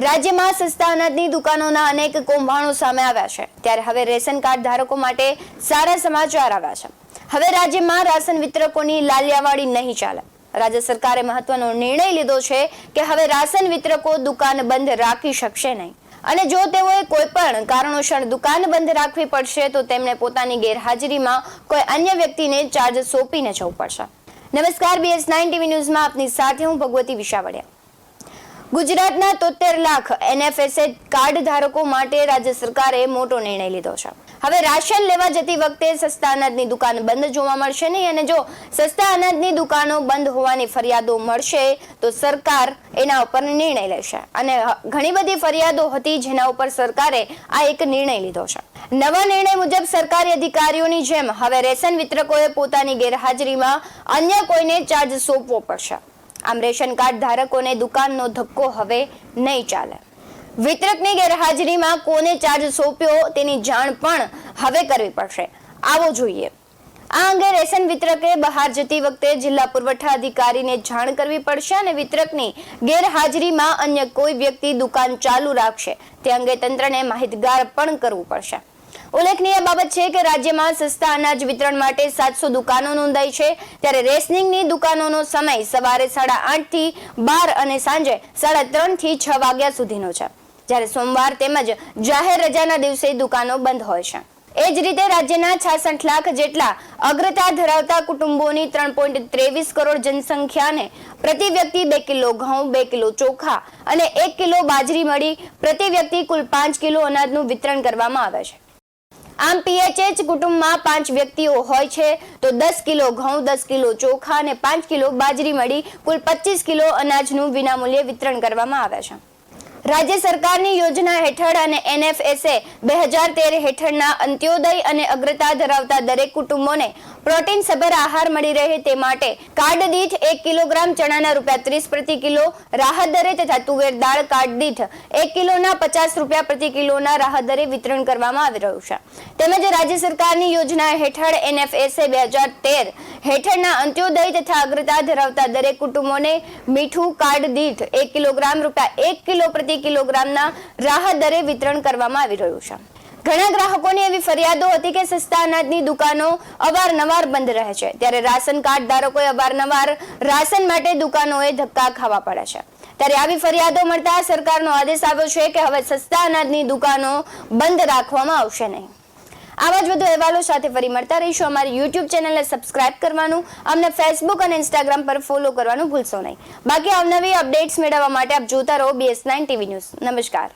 રાજ્યમાં સસ્તા અનાજની દુકાનોના અનેક કૌભાંડો સામે આવ્યા છે, ત્યારે હવે રેશન કાર્ડ ધારકો માટે સારા સમાચાર આવ્યા છે। હવે રાજ્યમાં રાશન વિતરકોની લાલિયાવાડી નહીં ચાલે। રાજ્ય સરકારે મહત્વનો નિર્ણય લીધો છે કે હવે રાશન વિતરકો દુકાન બંધ રાખી શકશે નહીં, અને જો તેઓએ કોઈ પણ કારણોસર દુકાન બંધ રાખવી પડશે તો તેમને પોતાની ગેરહાજરીમાં કોઈ અન્ય વ્યક્તિને ચાર્જ સોંપીને જવું પડશે। નમસ્કાર, BS9 TV ન્યૂઝમાં આપની સાથે હું ભગવતી વિશાવડિયા। ગુજરાતના 73 લાખ NFSA કાર્ડ ધારકો માટે રાજ્ય સરકારે મોટો નિર્ણય લીધો છે। હવે રાશન લેવા જતી વખતે સસ્તા અનાજની દુકાન બંધ જોવા મળશે નહીં, અને જો સસ્તા અનાજની દુકાનો બંધ હોવાની ફરિયાદો મળશે તો સરકાર એના ઉપર નિર્ણય લેશે, અને ઘણી બધી ફરિયાદો હતી જેના ઉપર સરકારે આ એક નિર્ણય લીધો છે। નવા નિર્ણય મુજબ સરકારી અધિકારીઓની જેમ હવે રેશન વિતરકોએ પોતાની ગેરહાજરીમાં અન્ય કોઈને ચાર્જ સોંપવો પડશે। આમ રેશન કાર્ડ ધારકોને દુકાનનો ધક્કો હવે નહીં ચાલે। વિતરકની ગેરહાજરીમાં કોને ચાર્જ સોંપ્યો તેની જાણ પણ હવે કરવી પડશે। આવો જોઈએ। આ અંગે રેશન વિતરકે બહાર જતી વખતે જિલ્લા પુરવઠા અધિકારીને જાણ કરવી પડશે, અને વિતરકની ગેરહાજરીમાં અન્ય કોઈ વ્યક્તિ દુકાન ચાલુ રાખશે તે અંગે તંત્રને માહિતગાર પણ કરવું પડશે। ઉલ્લેખનીય બાબત છે કે રાજ્યમાં સસ્તા અનાજ વિતરણ માટે 700 દુકાનો નોંધાઈ છે, ત્યારે રેશનિંગની દુકાનોનો સમય સવારે 8:30 થી 12 અને સાંજે 3:30 થી 6 વાગ્યા સુધીનો છે, જ્યારે સોમવાર તેમજ જાહેર રજાના દિવસે દુકાનો બંધ હોય છે। એ જ રીતે રાજ્યના 66 લાખ જેટલા અગ્રતા ધરાવતા કુટુંબોની 3.23 કરોડ જનસંખ્યાને પ્રતિ વ્યક્તિ 2 કિલો ઘઉં, 2 કિલો ચોખા અને 1 કિલો બાજરી મળી પ્રતિ વ્યક્તિ કુલ 5 કિલો અનાજનું વિતરણ કરવામાં આવે છે। આમ PHH કુટુંબમાં 5 વ્યક્તિઓ હોય છે તો 10 કિલો ઘઉં, 10 કિલો ચોખા અને 5 કિલો બાજરી મળી કુલ 25 કિલો અનાજનું વિનામૂલ્યે વિતરણ કરવામાં આવે છે। રાજ્ય સરકારની યોજના હેઠળ અને NFSA 2013 હેઠળના અંત્યોદય અને અગ્રતા ધરાવતા દરેક કુટુંબોને પ્રોટીન સભર આહાર મળી રહે તે માટે કાર્ડ દીઠ 1 કિલોગ્રામ ચણાના ₹30 પ્રતિ કિલો રાહત દરે તથા તુવેર દાળ કાર્ડ દીઠ 1 કિલોના ₹50 પ્રતિ કિલોના રાહત દરે વિતરણ કરવામાં આવી રહ્યું છે। તેમજ રાજ્ય સરકારની યોજના હેઠળ NFSA 2013 હેઠળના અંત્યોદય તથા અગ્રતા ધરાવતા દરેક કુટુંબોને મીઠું કાર્ડ દીઠ 1 કિલોગ્રામ ₹1 કિલો પ્રતિ કિલોગ્રામના રાહત દરે વિતરણ કરવામાં આવી રહ્યું છે। ઘણા ગ્રાહકોની એવી ફરિયાદો હતી કે સસ્તા અનાજની દુકાનો અવારનવાર બંધ રહે છે, ત્યારે રાશન કાર્ડ ધારકોએ અવારનવાર રાશન માટે દુકાનોએ ધક્કા ખાવા પડે છે। ત્યારે આવી ફરિયાદો મળતા સરકારનો આદેશ આવ્યો છે કે હવે સસ્તા અનાજની દુકાનો બંધ રાખવામાં આવશે નહીં। આવા જ વધુ અહેવાલો સાથે ફરી મળતા રહીશું। અમારી YouTube ચેનલને સબસ્ક્રાઇબ કરવાનું, અમને Facebook અને Instagram પર ફોલો કરવાનું ભૂલશો નહીં। બાકી અવનવી અપડેટ્સ મેળવવા માટે આપ જોતા રહો BS9 TV ન્યૂઝ। નમસ્કાર।